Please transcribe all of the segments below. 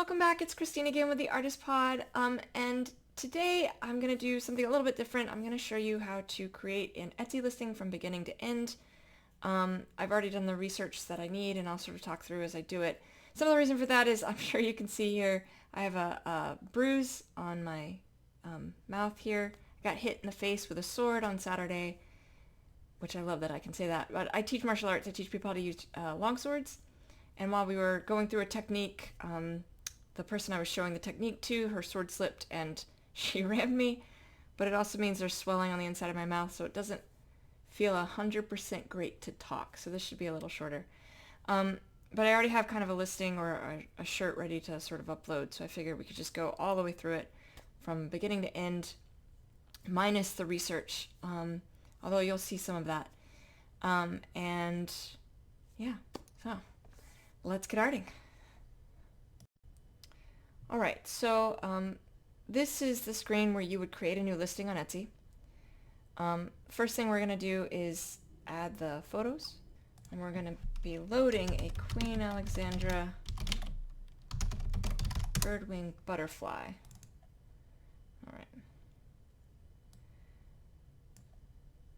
welcome back. It's Christine again with the Artist Pod. And today I'm going to do something a little bit different. I'm going to show you how to create an Etsy listing from beginning to end. I've already done the research that I need, and I'll sort of talk through as I do it. Some of the reason for that is, I'm sure you can see here, I have a bruise on my mouth here. I got hit in the face with a sword on Saturday, which I love that I can say that. But I teach martial arts. I teach people how to use long swords. And while we were going through a technique, the person I was showing the technique to, her sword slipped and she rammed me. But it also means there's swelling on the inside of my mouth, so it doesn't feel 100% great to talk. So this should be a little shorter. But I already have kind of a listing or a shirt ready to sort of upload, so I figured we could just go all the way through it from beginning to end, minus the research, although you'll see some of that. And yeah, so let's get arting. All right, so this is the screen where you would create a new listing on Etsy. First thing we're going to do is add the photos, and we're going to be loading a Queen Alexandra birdwing butterfly. All right.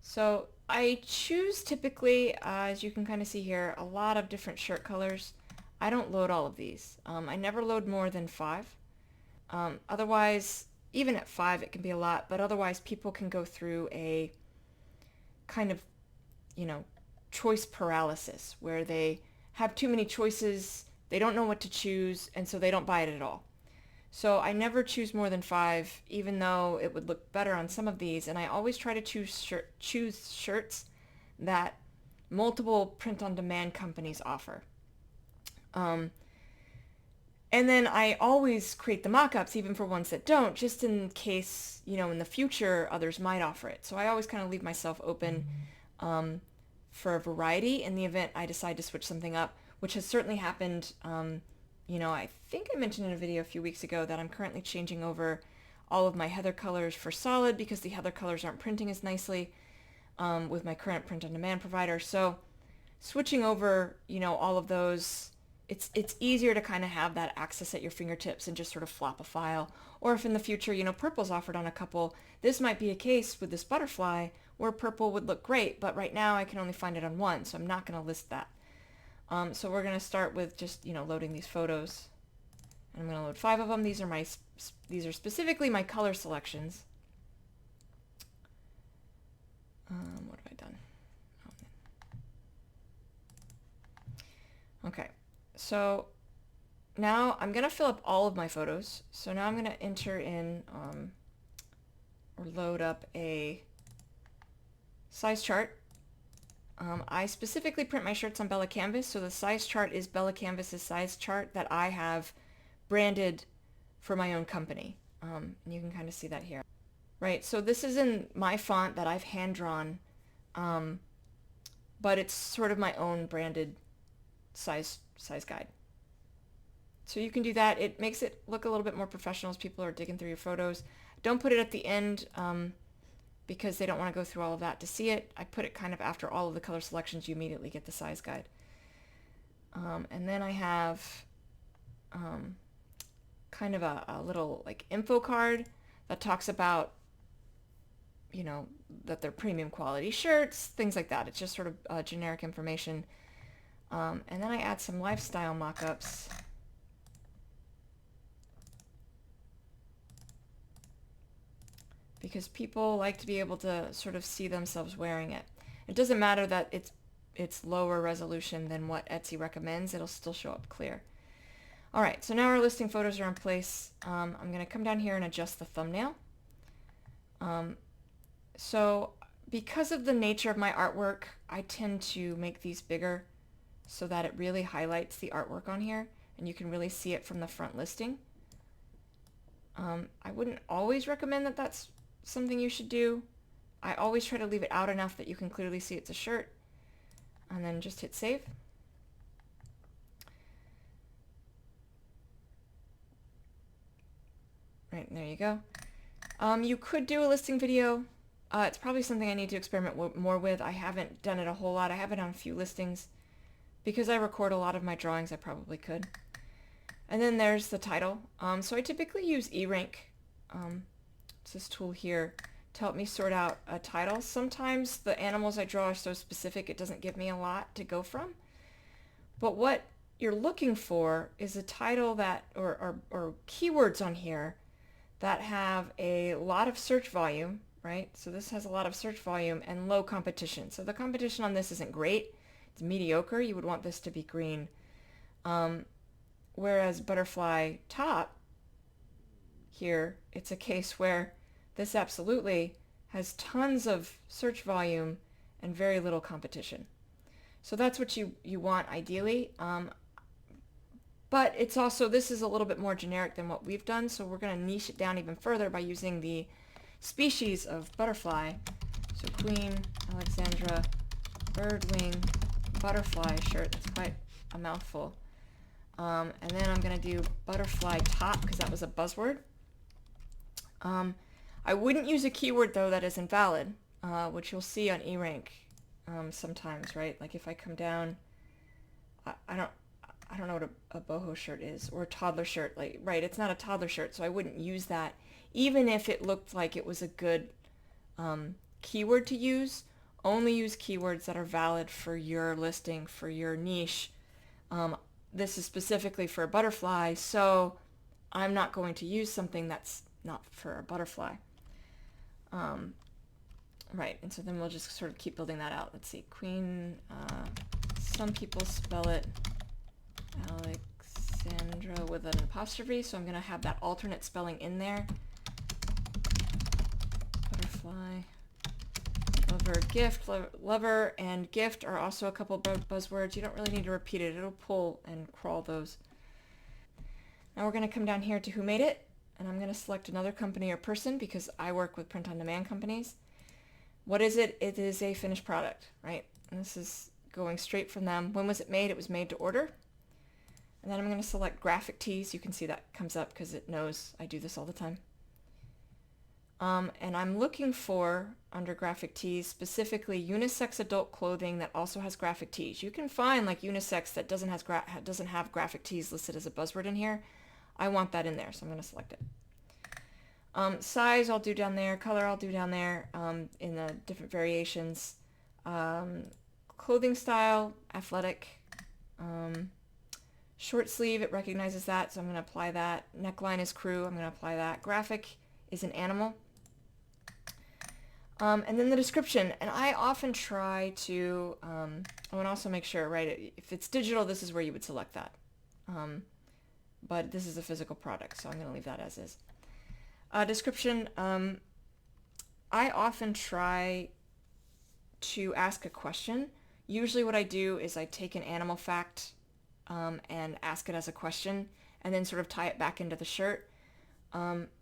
So I choose typically, as you can kind of see here, a lot of different shirt colors. I don't load all of these. I never load more than 5. Otherwise, even at 5 it can be a lot, but otherwise people can go through a kind of, choice paralysis where they have too many choices, they don't know what to choose, and so they don't buy it at all. So I never choose more than 5, even though it would look better on some of these, and I always try to choose shirts that multiple print-on-demand companies offer. And then I always create the mock-ups, even for ones that don't, just in case, in the future others might offer it. So I always kind of leave myself open for a variety in the event I decide to switch something up, which has certainly happened. I think I mentioned in a video a few weeks ago that I'm currently changing over all of my heather colors for solid because the heather colors aren't printing as nicely with my current print-on-demand provider. So switching over, all of those, it's easier to kind of have that access at your fingertips and just sort of flop a file. Or if in the future, purple's offered on a couple, this might be a case with this butterfly where purple would look great, but right now I can only find it on one, so I'm not going to list that. So we're going to start with just, loading these photos. And I'm going to load 5 of them. These are specifically my color selections. What have I done? Okay. So now I'm going to fill up all of my photos. So now I'm going to enter in or load up a size chart. I specifically print my shirts on Bella Canvas, so the size chart is Bella Canvas's size chart that I have branded for my own company. And you can kind of see that here. Right, so this is in my font that I've hand-drawn, but it's sort of my own branded size guide. So you can do that. It makes it look a little bit more professional as people are digging through your photos. Don't put it at the end because they don't want to go through all of that to see it. I put it kind of after all of the color selections. You immediately get the size guide. And then I have kind of a little info card that talks about that they're premium quality shirts, things like that. It's just sort of generic information. And then I add some lifestyle mock-ups. Because people like to be able to sort of see themselves wearing it. It doesn't matter that it's lower resolution than what Etsy recommends. It'll still show up clear. All right, so now our listing photos are in place. I'm going to come down here and adjust the thumbnail. So because of the nature of my artwork, I tend to make these bigger so that it really highlights the artwork on here, and you can really see it from the front listing. I wouldn't always recommend that that's something you should do. I always try to leave it out enough that you can clearly see it's a shirt, and then just hit save. Right, there you go. You could do a listing video. It's probably something I need to experiment more with. I haven't done it a whole lot. I have it on a few listings. Because I record a lot of my drawings, I probably could. And then there's the title. So I typically use eRank. It's this tool here to help me sort out a title. Sometimes the animals I draw are so specific it doesn't give me a lot to go from. But what you're looking for is a title that, or keywords on here that have a lot of search volume, right? So this has a lot of search volume and low competition. So the competition on this isn't great. It's mediocre. You would want this to be green. Whereas butterfly top here, it's a case where this absolutely has tons of search volume and very little competition. So that's what you want ideally. But it's also, this is a little bit more generic than what we've done, so we're going to niche it down even further by using the species of butterfly. So Queen Alexandra birdwing butterfly shirt. That's quite a mouthful. And then I'm going to do butterfly top because that was a buzzword. I wouldn't use a keyword though that is invalid, which you'll see on eRank sometimes, right? Like if I come down, I don't know what a boho shirt is, or a toddler shirt, like, right, it's not a toddler shirt, so I wouldn't use that, even if it looked like it was a good keyword to use. Only use keywords that are valid for your listing, for your niche. This is specifically for a butterfly, so I'm not going to use something that's not for a butterfly. Right, and so then we'll just sort of keep building that out. Let's see, Queen, some people spell it Alexandra with an apostrophe, so I'm going to have that alternate spelling in there. Butterfly, lover, gift, lover and gift are also a couple buzzwords. You don't really need to repeat it. It'll pull and crawl those. Now we're going to come down here to who made it, and I'm going to select another company or person because I work with print-on-demand companies. What is it? It is a finished product, right? And this is going straight from them. When was it made? It was made to order. And then I'm going to select graphic tees. You can see that comes up because it knows I do this all the time. And I'm looking for, under graphic tees, specifically unisex adult clothing that also has graphic tees. You can find like unisex that doesn't have graphic tees listed as a buzzword in here. I want that in there, so I'm going to select it. Size I'll do down there. Color I'll do down there in the different variations. Clothing style, athletic. Short sleeve, it recognizes that, so I'm going to apply that. Neckline is crew, I'm going to apply that. Graphic is an animal. And then the description, and I often try to, I want to also make sure, right, if it's digital, this is where you would select that. But this is a physical product, so I'm going to leave that as is. Description, I often try to ask a question. Usually what I do is I take an animal fact and ask it as a question and then sort of tie it back into the shirt.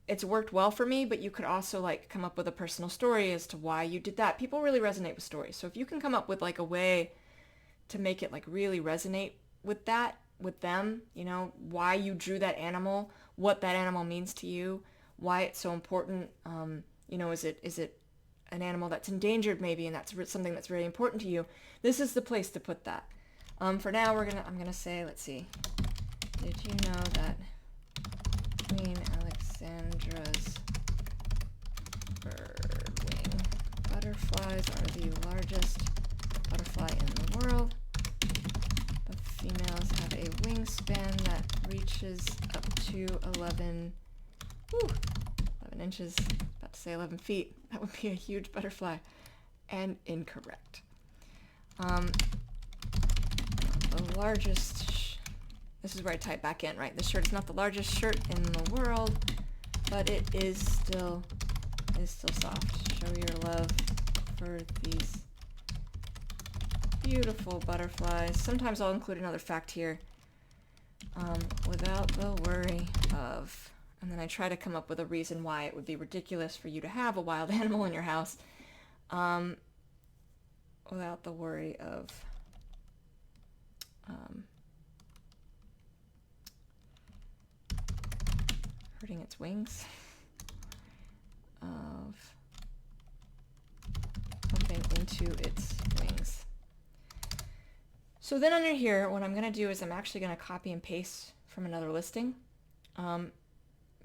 It's worked well for me, but you could also like come up with a personal story as to why you did that. People really resonate with stories. So if you can come up with like a way to make it like really resonate with that, with them, you know, why you drew that animal, what that animal means to you, why it's so important, you know, is it an animal that's endangered maybe, and that's something that's very important to you. This is the place to put that. For now, I'm gonna say, let's see. Did you know that Queen Alexandra's birdwing butterflies are the largest butterfly in the world? The females have a wingspan that reaches up to 11 inches, about to say 11 feet. That would be a huge butterfly. And incorrect. The largest, this is where I type back in, right? This shirt is not the largest shirt in the world, but it is still soft. Show your love for these beautiful butterflies. Sometimes I'll include another fact here. Without the worry of, and then I try to come up with a reason why it would be ridiculous for you to have a wild animal in your house, without the worry of hurting its wings, of bumping into its wings. So then under here, what I'm going to do is I'm actually going to copy and paste from another listing,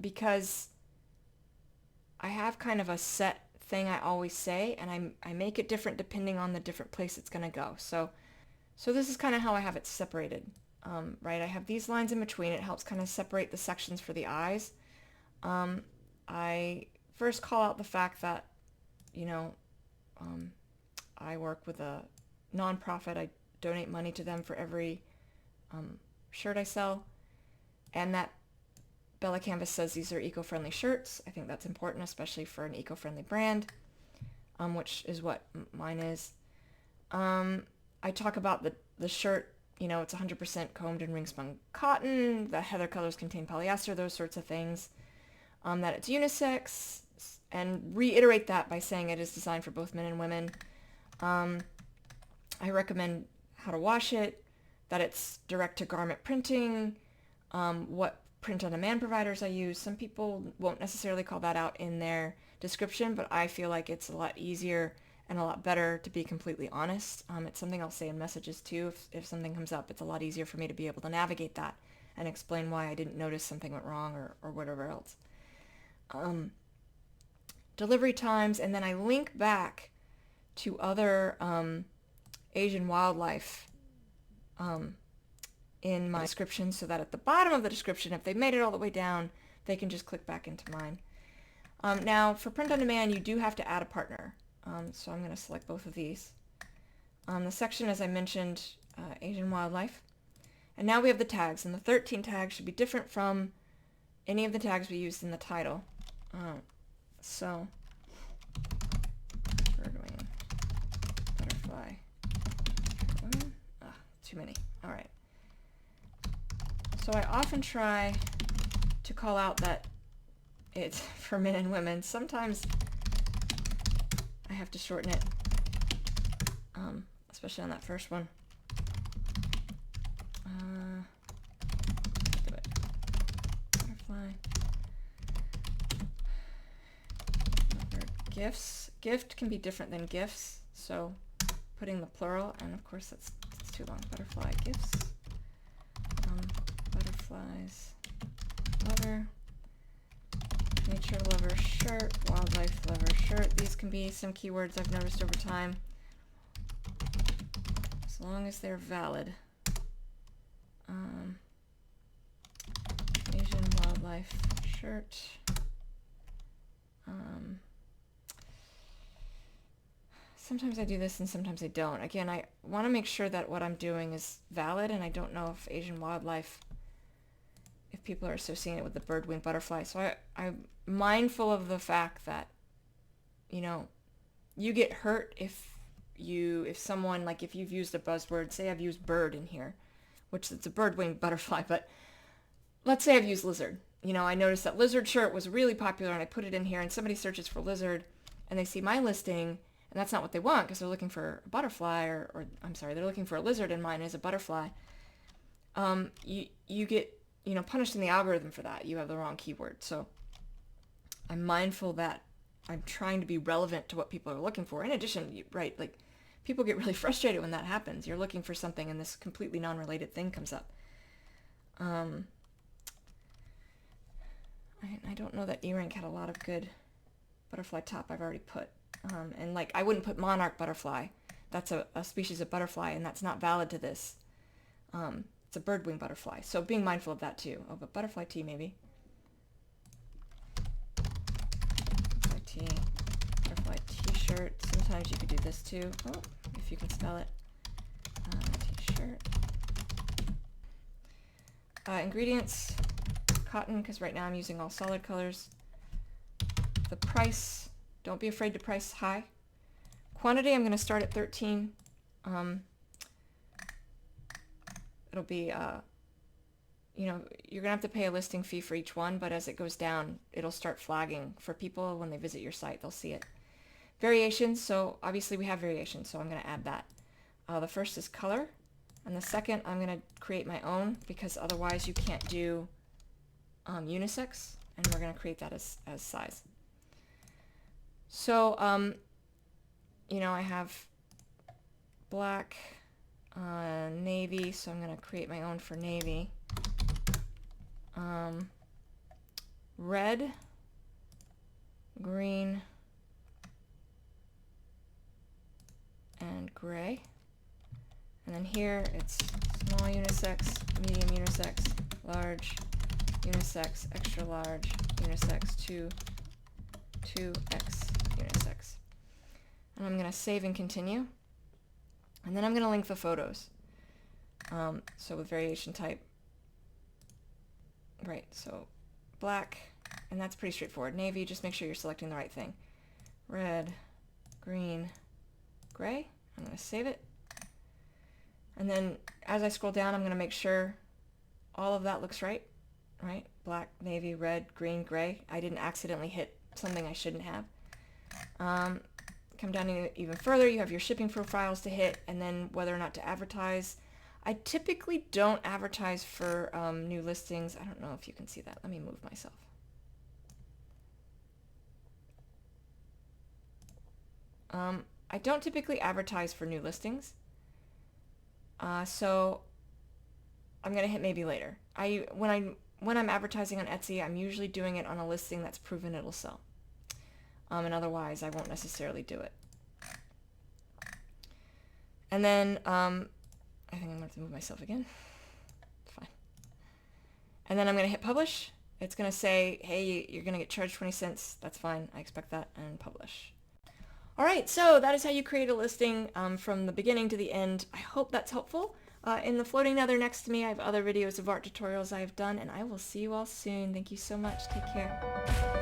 because I have kind of a set thing I always say, and I make it different depending on the different place it's going to go. So this is kind of how I have it separated, right? I have these lines in between. It helps kind of separate the sections for the eyes. I first call out the fact that, I work with a nonprofit. I donate money to them for every shirt I sell, and that Bella Canvas says these are eco-friendly shirts. I think that's important, especially for an eco-friendly brand, which is what mine is. I talk about the shirt, it's 100% combed and ring-spun cotton, the heather colors contain polyester, those sorts of things, that it's unisex, and reiterate that by saying it is designed for both men and women. I recommend how to wash it, that it's direct-to-garment printing, what print-on-demand providers I use. Some people won't necessarily call that out in their description, but I feel like it's a lot easier and a lot better to be completely honest. It's something I'll say in messages too. If something comes up, it's a lot easier for me to be able to navigate that and explain why I didn't notice something went wrong or whatever else. Delivery times, and then I link back to other Asian wildlife in my description, so that at the bottom of the description, if they made it all the way down, they can just click back into mine. Now, for print on demand, you do have to add a partner. So I'm going to select both of these. The section, as I mentioned, Asian wildlife. And now we have the tags, and the 13 tags should be different from any of the tags we used in the title. So, birdwing, butterfly. Too many. All right. So I often try to call out that it's for men and women. Sometimes I have to shorten it, especially on that first one. Do it. Butterfly. Gifts. Gift can be different than gifts, so putting the plural, and of course that's too long. Butterfly gifts. Butterflies lover. Nature lover shirt, wildlife lover shirt. These can be some keywords I've noticed over time, as long as they're valid. Asian wildlife shirt. Sometimes I do this and sometimes I don't. Again, I want to make sure that what I'm doing is valid, and I don't know if Asian wildlife, if people are associating it with the bird-winged butterfly. So I'm mindful of the fact that, you get hurt if someone, like if you've used a buzzword, say I've used bird in here, which it's a bird-winged butterfly, but let's say I've used lizard. I noticed that lizard shirt was really popular and I put it in here, and somebody searches for lizard and they see my listing, and that's not what they want because they're looking for a butterfly, or I'm sorry, they're looking for a lizard and mine is a butterfly. You get punished in the algorithm for that. You have the wrong keyword. So I'm mindful that I'm trying to be relevant to what people are looking for. In addition, right, like people get really frustrated when that happens. You're looking for something and this completely non-related thing comes up. I don't know that eRank had a lot of good butterfly top I've already put. And like I wouldn't put monarch butterfly. That's a species of butterfly, and that's not valid to this. It's a bird-winged butterfly, so being mindful of that too. Oh, but butterfly tee maybe. Butterfly tee, butterfly t-shirt. Sometimes you could do this too. Oh, if you can spell it. T-shirt. Ingredients, cotton, because right now I'm using all solid colors. The price, don't be afraid to price high. Quantity, I'm going to start at 13. It'll be, you're going to have to pay a listing fee for each one, but as it goes down, it'll start flagging for people when they visit your site. They'll see it. Variations, so obviously we have variations, so I'm going to add that. The first is color, and the second I'm going to create my own, because otherwise you can't do unisex, and we're going to create that as size. So, I have black, navy, so I'm going to create my own for navy. red, green, and gray. And then here it's small unisex, medium unisex, large unisex, extra large unisex, 2x unisex. And I'm going to save and continue. And then I'm going to link the photos. So with variation type. Right, so black, and that's pretty straightforward. Navy, just make sure you're selecting the right thing. Red, green, gray. I'm going to save it. And then as I scroll down, I'm going to make sure all of that looks right. Right? Black, navy, red, green, gray. I didn't accidentally hit something I shouldn't have. Come down even further, you have your shipping profiles to hit, and then whether or not to advertise. I typically don't advertise for new listings. I don't know if you can see that. Let me move myself. I don't typically advertise for new listings. So I'm going to hit maybe later. When I'm advertising on Etsy, I'm usually doing it on a listing that's proven it'll sell. And otherwise, I won't necessarily do it. And then I think I'm going to have to move myself again. Fine. And then I'm going to hit publish. It's going to say, hey, you're going to get charged 20 cents. That's fine. I expect that. And publish. All right, so that is how you create a listing from the beginning to the end. I hope that's helpful. In the floating nether next to me, I have other videos of art tutorials I have done, and I will see you all soon. Thank you so much. Take care.